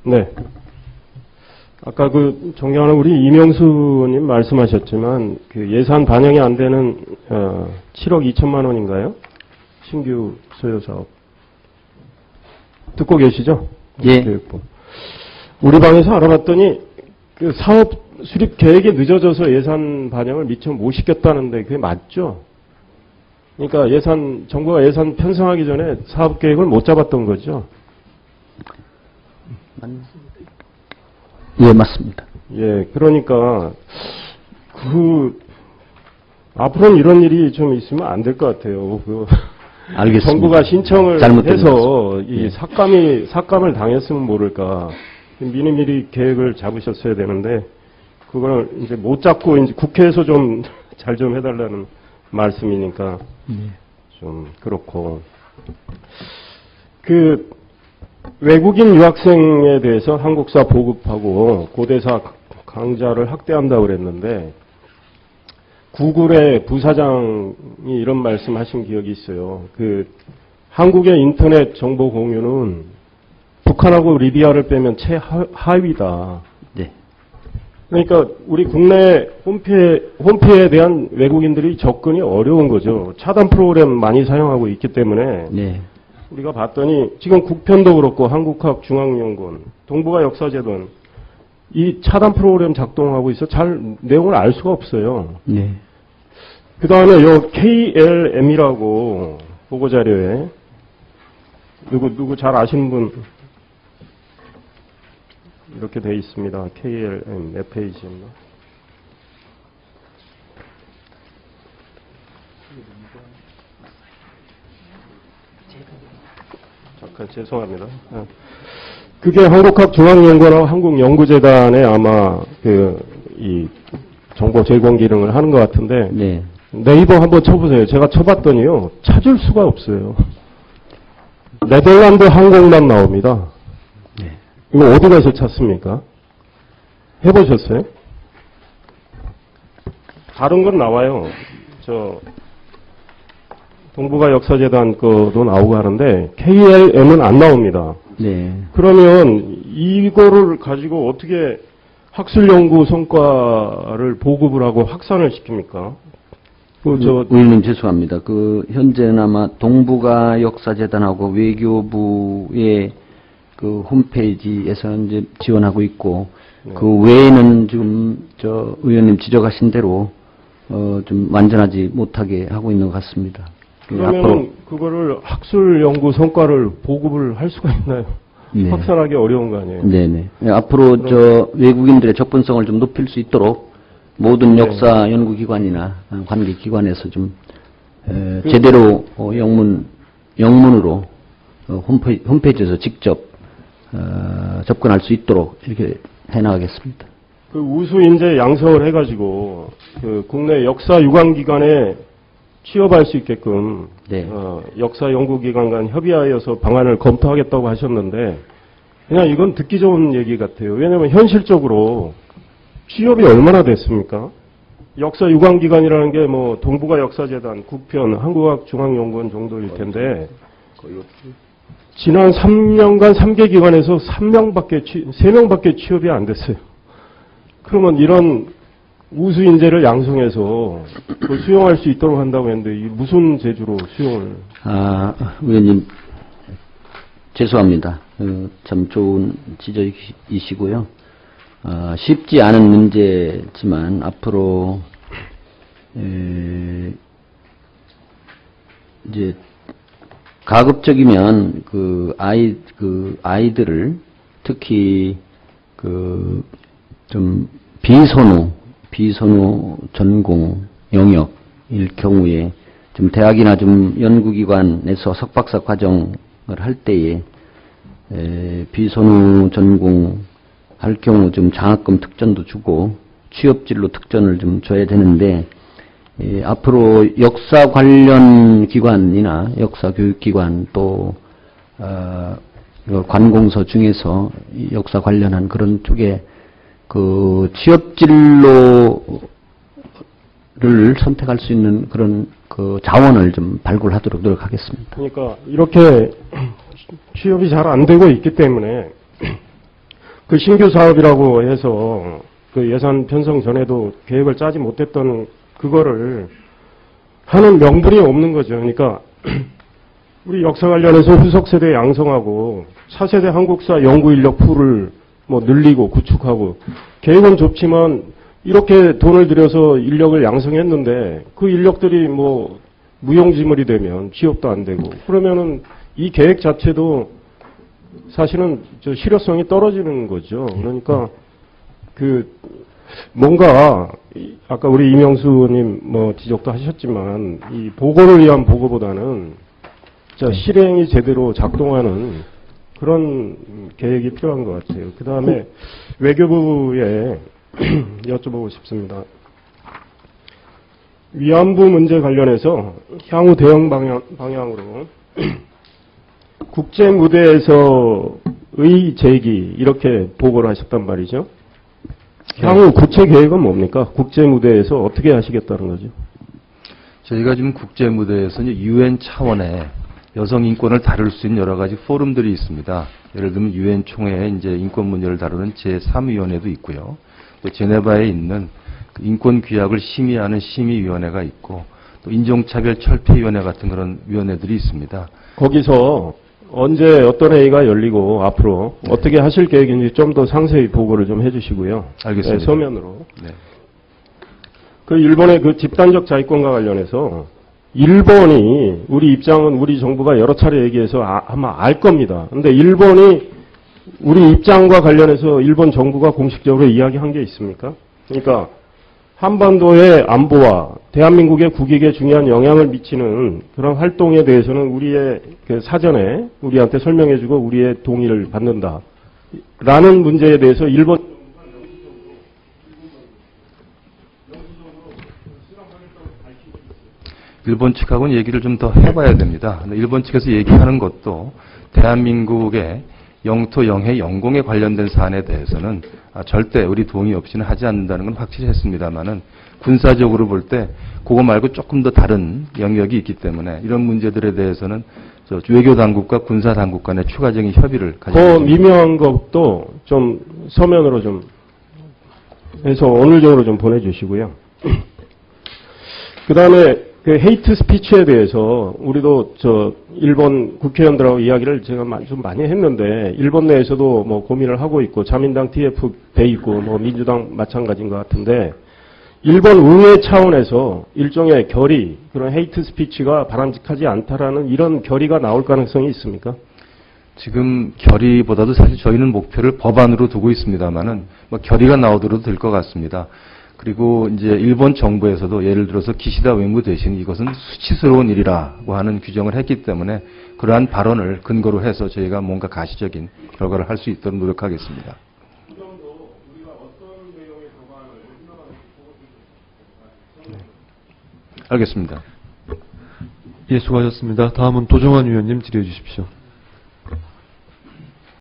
네. 아까 그 존경하는 우리 이명수님 말씀하셨지만 그 예산 반영이 안 되는 7억 2천만 원인가요? 신규 소요 사업. 듣고 계시죠? 예. 교육부. 우리 방에서 알아봤더니 그 사업 수립 계획이 늦어져서 예산 반영을 미처 못 시켰다는데 그게 맞죠? 그러니까 정부가 예산 편성하기 전에 사업 계획을 못 잡았던 거죠? 예, 맞습니다. 예, 그러니까 앞으로는 이런 일이 좀 있으면 안 될 것 같아요. 알겠습니다. 정부가 신청을 해서 이 예. 삭감을 당했으면 모를까. 미리미리 계획을 잡으셨어야 되는데 그걸 이제 못 잡고 이제 국회에서 좀 잘 좀 해달라는 말씀이니까 좀 그렇고 그 외국인 유학생에 대해서 한국사 보급하고 고대사 강좌를 확대한다고 그랬는데 구글의 부사장이 이런 말씀하신 기억이 있어요. 그 한국의 인터넷 정보 공유는 북한하고 리비아를 빼면 최하위다. 네. 그러니까 우리 국내 홈페이지에 대한 외국인들이 접근이 어려운 거죠. 차단 프로그램 많이 사용하고 있기 때문에 네. 우리가 봤더니 지금 국편도 그렇고 한국학중앙연구원, 동북아 역사재단 이 차단 프로그램 작동하고 있어 잘 내용을 알 수가 없어요. 네. 그 다음에 요 KLM이라고 보고자료에 누구 잘 아시는 분 이렇게 돼 있습니다. KLM 몇 페이지였나? 잠깐 죄송합니다. 그게 한국학중앙연구원하고 한국연구재단에 아마 이 정보 제공 기능을 하는 것 같은데 네. 네이버 한번 쳐보세요. 제가 쳐봤더니요 찾을 수가 없어요. 네덜란드 항공만 나옵니다. 네. 이거 어디 가서 찾습니까? 해보셨어요? 다른 건 나와요. 동북아 역사재단 거도 나오고 하는데 KLM은 안 나옵니다. 네. 그러면 이거를 가지고 어떻게 학술 연구 성과를 보급을 하고 확산을 시킵니까? 의원님 죄송합니다. 현재는 아마 동북아 역사재단하고 외교부의 그 홈페이지에서 이제 지원하고 있고 네. 그 외에는 지금 의원님 지적하신 대로 좀 완전하지 못하게 하고 있는 것 같습니다. 그러면 그거를 학술 연구 성과를 보급을 할 수가 있나요? 네. 확산하기 어려운 거 아니에요? 네네. 앞으로 외국인들의 접근성을 좀 높일 수 있도록 모든 역사 연구기관이나 관계기관에서 좀 제대로 영문으로 홈페이지에서 직접 접근할 수 있도록 이렇게 해나가겠습니다. 그 우수 인재 양성을 해가지고 그 국내 역사 유관기관에 취업할 수 있게끔 네. 역사 연구기관 간 협의하여서 방안을 검토하겠다고 하셨는데 그냥 이건 듣기 좋은 얘기 같아요. 왜냐하면 현실적으로 취업이 얼마나 됐습니까? 역사 유관기관이라는 게 뭐 동북아 역사재단, 국편, 한국학중앙연구원 정도일 텐데 지난 3년간 3개 기관에서 3명밖에 취업이 안 됐어요. 그러면 이런 우수 인재를 양성해서 수용할 수 있도록 한다고 했는데 무슨 재주로 수용을? 의원님 죄송합니다. 참 좋은 지적이시고요. 쉽지 않은 문제지만 앞으로 이제 가급적이면 아이들을 특히 좀 비선호 전공 영역일 경우에 좀 대학이나 좀 연구기관에서 석박사 과정을 할 때에 비선호 전공 할 경우 좀 장학금 특전도 주고 취업진로 특전을 좀 줘야 되는데 앞으로 역사 관련 기관이나 역사 교육기관 또 관공서 중에서 역사 관련한 그런 쪽에 그 취업진로를 선택할 수 있는 그런 그 자원을 좀 발굴하도록 노력하겠습니다. 그러니까 이렇게 취업이 잘 안 되고 있기 때문에 그 신규 사업이라고 해서 그 예산 편성 전에도 계획을 짜지 못했던 그거를 하는 명분이 없는 거죠. 그러니까 우리 역사 관련해서 후속 세대 양성하고 차세대 한국사 연구 인력 풀을 뭐 늘리고 구축하고 계획은 좁지만 이렇게 돈을 들여서 인력을 양성했는데 그 인력들이 뭐 무용지물이 되면 취업도 안 되고 그러면은 이 계획 자체도 사실은 저 실효성이 떨어지는 거죠. 그러니까 그 뭔가 아까 우리 이명수 의원님 뭐 지적도 하셨지만 이 보고를 위한 보고보다는 자 실행이 제대로 작동하는 그런 계획이 필요한 것 같아요. 그 다음에 외교부에 여쭤보고 싶습니다. 위안부 문제 관련해서 향후 대응 방향으로 국제 무대에서의 제기 이렇게 보고를 하셨단 말이죠. 향후 구체 계획은 뭡니까? 국제 무대에서 어떻게 하시겠다는 거죠? 저희가 지금 국제 무대에서 유엔 차원의 여성 인권을 다룰 수 있는 여러 가지 포럼들이 있습니다. 예를 들면 유엔 총회에 이제 인권 문제를 다루는 제3위원회도 있고요. 또 제네바에 있는 인권 규약을 심의하는 심의위원회가 있고 또 인종차별 철폐위원회 같은 그런 위원회들이 있습니다. 거기서 언제 어떤 회의가 열리고 앞으로 어떻게 하실 계획인지 좀 더 상세히 보고를 좀 해주시고요. 알겠습니다. 네, 서면으로. 네. 그 일본의 그 집단적 자위권과 관련해서 일본이 우리 입장은 우리 정부가 여러 차례 얘기해서 아마 알 겁니다. 근데 일본이 우리 입장과 관련해서 일본 정부가 공식적으로 이야기한 게 있습니까? 그러니까 한반도의 안보와 대한민국의 국익에 중요한 영향을 미치는 그런 활동에 대해서는 우리의 그 사전에 우리한테 설명해주고 우리의 동의를 받는다. 라는 문제에 대해서 일본 측하고는 얘기를 좀 더 해봐야 됩니다. 근데 일본 측에서 얘기하는 것도 대한민국의 영토, 영해, 영공에 관련된 사안에 대해서는 절대 우리 동의 없이는 하지 않는다는 건 확실히 했습니다만은 군사적으로 볼 때 그거 말고 조금 더 다른 영역이 있기 때문에 이런 문제들에 대해서는 저 외교 당국과 군사 당국 간의 추가적인 협의를 가지고 더 미묘한 것도 좀 서면으로 좀 해서 오늘적으로 좀 보내주시고요. 그 다음에 그 헤이트 스피치에 대해서 우리도 저 일본 국회의원들하고 이야기를 제가 좀 많이 했는데 일본 내에서도 뭐 고민을 하고 있고 자민당 TF 돼 있고 뭐 민주당 마찬가지인 것 같은데 일본 의회 차원에서 일종의 결의 그런 헤이트 스피치가 바람직하지 않다라는 이런 결의가 나올 가능성이 있습니까? 지금 결의보다도 사실 저희는 목표를 법안으로 두고 있습니다만은 뭐 결의가 나오더라도 될 것 같습니다. 그리고 이제 일본 정부에서도 예를 들어서 기시다 외무 대신 이것은 수치스러운 일이라고 하는 규정을 했기 때문에 그러한 발언을 근거로 해서 저희가 뭔가 가시적인 결과를 할 수 있도록 노력하겠습니다. 알겠습니다. 예, 수고하셨습니다. 다음은 도정환 위원님 질의해 주십시오.